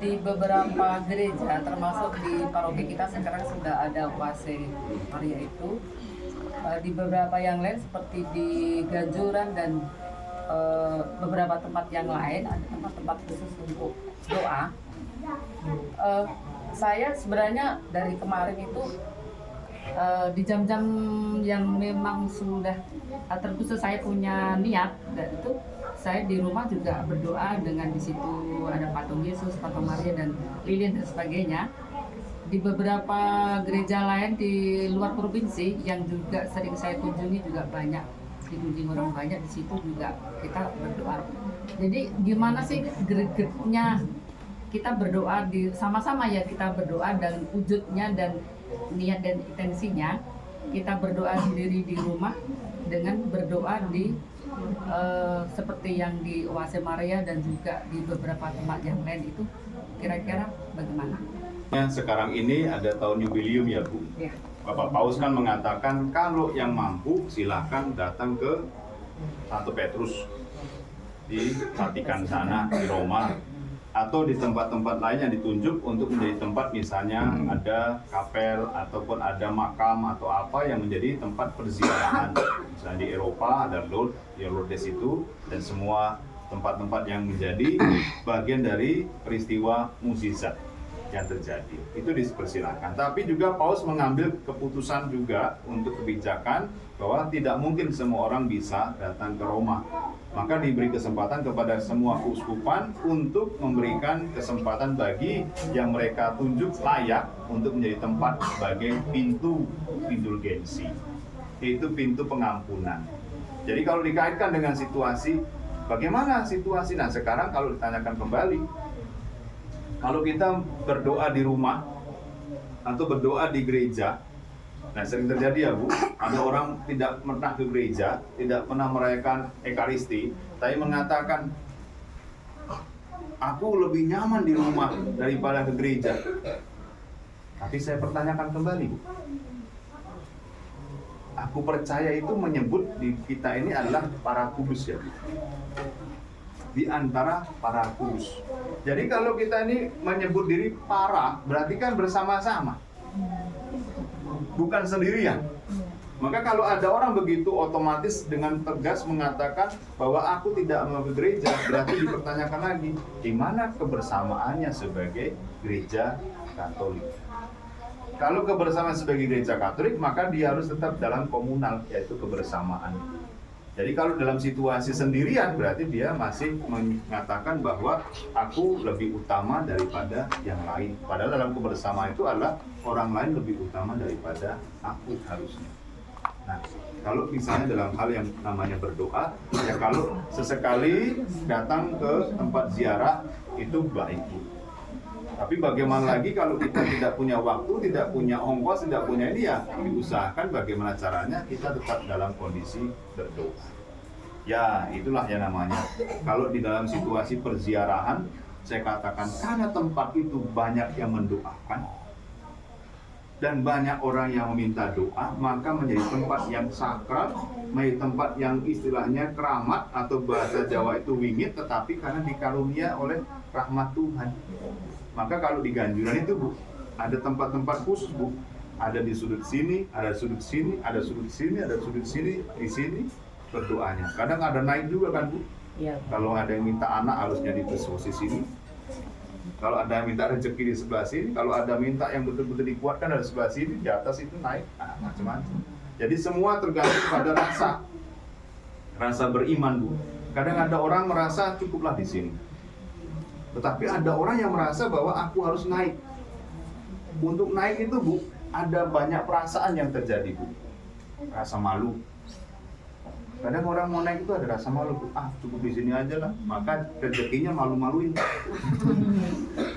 Di beberapa gereja, termasuk di paroki kita sekarang sudah ada Oase Maria itu. Di beberapa yang lain seperti di Ganjuran dan beberapa tempat yang lain ada tempat-tempat khusus untuk doa. Saya sebenarnya dari kemarin itu di jam-jam yang memang sudah terkhusus saya punya niat, dan itu saya di rumah juga berdoa dengan di situ ada patung Yesus, patung Maria dan lilin dan sebagainya. Di beberapa gereja lain di luar provinsi yang juga sering saya kunjungi juga banyak dikunjungi orang banyak, di situ juga kita berdoa. Jadi gimana sih gregetnya kita berdoa di sama-sama ya, kita berdoa dan wujudnya dan niat dan intensinya kita berdoa sendiri di rumah dengan berdoa di seperti yang di Oase Maria dan juga di beberapa tempat yang lain itu kira-kira bagaimana? Sekarang ini ada tahun jubileum ya Bu. Ya. Bapak Paus kan mengatakan kalau yang mampu silahkan datang ke Santo Petrus di Vatikan sana, di Roma, atau di tempat-tempat lain yang ditunjuk untuk menjadi tempat misalnya ada kapel ataupun ada makam atau apa yang menjadi tempat perziarahan. Misalnya di Eropa ada Lourdes itu, dan semua tempat-tempat yang menjadi bagian dari peristiwa mukjizat yang terjadi itu dipersilakan. Tapi juga Paus mengambil keputusan juga untuk kebijakan bahwa tidak mungkin semua orang bisa datang ke Roma. Maka diberi kesempatan kepada semua keuskupan untuk memberikan kesempatan bagi yang mereka tunjuk layak untuk menjadi tempat sebagai pintu indulgensi, yaitu pintu pengampunan. Jadi kalau dikaitkan dengan situasi, bagaimana situasi? Nah sekarang kalau ditanyakan kembali, kalau kita berdoa di rumah atau berdoa di gereja, nah sering terjadi ya Bu, ada orang tidak pernah ke gereja, tidak pernah merayakan Ekaristi, tapi mengatakan, aku lebih nyaman di rumah daripada ke gereja. Tapi saya pertanyakan kembali Bu, aku percaya itu menyebut di kita ini adalah para kudus ya Bu, di antara para kudus. Jadi kalau kita ini menyebut diri para, berarti kan bersama-sama, bukan sendirian. Maka kalau ada orang begitu otomatis dengan tegas mengatakan bahwa aku tidak mau ke gereja, berarti dipertanyakan lagi, di mana kebersamaannya sebagai gereja Katolik? Kalau kebersamaan sebagai gereja Katolik, maka dia harus tetap dalam komunal, yaitu kebersamaan. Jadi kalau dalam situasi sendirian, berarti dia masih mengatakan bahwa aku lebih utama daripada yang lain. Padahal dalam kebersamaan itu adalah orang lain lebih utama daripada aku harusnya. Nah, kalau misalnya dalam hal yang namanya berdoa, ya kalau sesekali datang ke tempat ziarah itu baik Bu. Tapi bagaimana lagi kalau kita tidak punya waktu, tidak punya ongkos, tidak punya ini, ya diusahakan bagaimana caranya kita tetap dalam kondisi berdoa. Ya itulah yang namanya, kalau di dalam situasi perziarahan, saya katakan karena tempat itu banyak yang mendoakan dan banyak orang yang meminta doa, maka menjadi tempat yang sakral, menjadi tempat yang istilahnya keramat atau bahasa Jawa itu wingit, tetapi karena dikarunia oleh rahmat Tuhan. Maka kalau di Ganjuran itu Bu, ada tempat-tempat khusus Bu, ada di sudut sini, ada sudut sini, ada sudut sini, ada sudut sini, di sini berdoanya. Kadang ada naik juga kan Bu. Ya. Kalau ada yang minta anak harusnya di posisi sini. Kalau ada yang minta rezeki di sebelah sini, kalau ada minta yang betul-betul dikuatkan dari sebelah sini, di atas itu naik, nah, macam-macam. Jadi semua tergantung pada rasa beriman Bu. Kadang ada orang merasa cukuplah di sini. Tetapi ada orang yang merasa bahwa aku harus naik. Untuk naik itu Bu, ada banyak perasaan yang terjadi Bu. Rasa malu. Kadang orang mau naik itu ada rasa malu, cukup di sini aja lah. Maka rezekinya malu-maluin.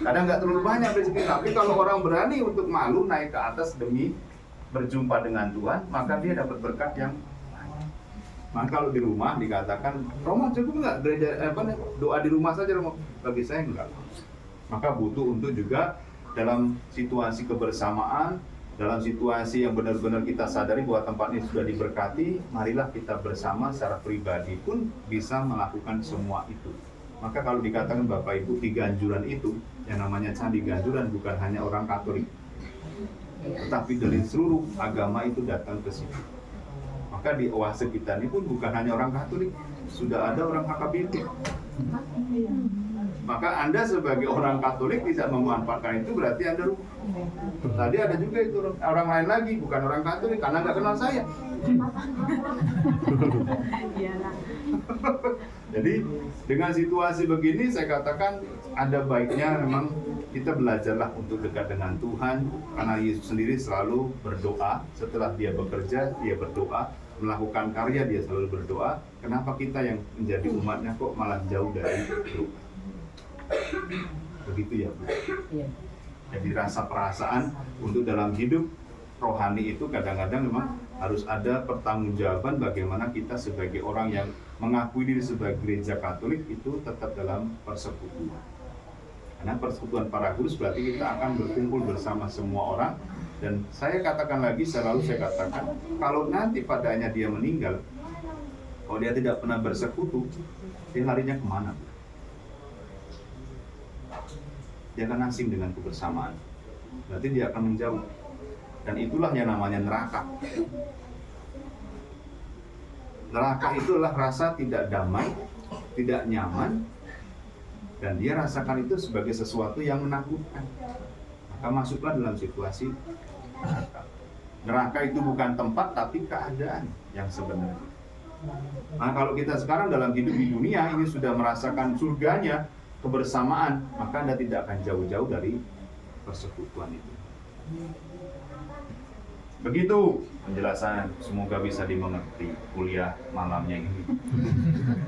Kadang nggak terlalu banyak rezeki, tapi kalau orang berani untuk malu naik ke atas demi berjumpa dengan Tuhan, maka dia dapat berkat yang banyak. Maka kalau di rumah dikatakan, Romo cukup nggak gereja doa di rumah saja Romo? Bagi saya enggak. Maka butuh untuk juga dalam situasi kebersamaan, dalam situasi yang benar-benar kita sadari bahwa tempat ini sudah diberkati, marilah kita bersama secara pribadi pun bisa melakukan semua itu. Maka kalau dikatakan Bapak Ibu di Ganjuran itu, yang namanya Candi Ganjuran bukan hanya orang Katolik, tetapi dari seluruh agama itu datang ke situ. Maka di oase kita ini pun bukan hanya orang Katolik, sudah ada orang HKBP. Maka Anda sebagai orang Katolik tidak memanfaatkan itu, berarti Anda rugi. Tadi ada juga itu orang lain lagi, bukan orang Katolik, karena nggak kenal saya. Jadi dengan situasi begini saya katakan ada baiknya memang kita belajarlah untuk dekat dengan Tuhan, karena Yesus sendiri selalu berdoa. Setelah dia bekerja, dia berdoa, melakukan karya, dia selalu berdoa. Kenapa kita yang menjadi umatnya kok malah jauh dari doa? Begitu ya, Bu. Iya. Jadi rasa perasaan untuk dalam hidup rohani itu kadang-kadang memang harus ada pertanggungjawaban bagaimana kita sebagai orang yang mengakui diri sebagai gereja Katolik itu tetap dalam persekutuan. Karena persekutuan para kudus berarti kita akan berkumpul bersama semua orang. Dan saya katakan lagi, selalu saya katakan, kalau nanti padanya dia meninggal, kalau dia tidak pernah bersekutu, dia larinya kemana? Dia akan asing dengan kebersamaan. Berarti dia akan menjauh. Dan itulah yang namanya neraka. Neraka itulah rasa tidak damai, tidak nyaman, dan dia rasakan itu sebagai sesuatu yang menakutkan. Maka masuklah dalam situasi neraka. Neraka itu bukan tempat, tapi keadaan yang sebenarnya. Nah, kalau kita sekarang dalam hidup di dunia ini sudah merasakan surganya, kebersamaan, maka Anda tidak akan jauh-jauh dari persekutuan itu. Begitu penjelasan, semoga bisa dimengerti kuliah malamnya ini.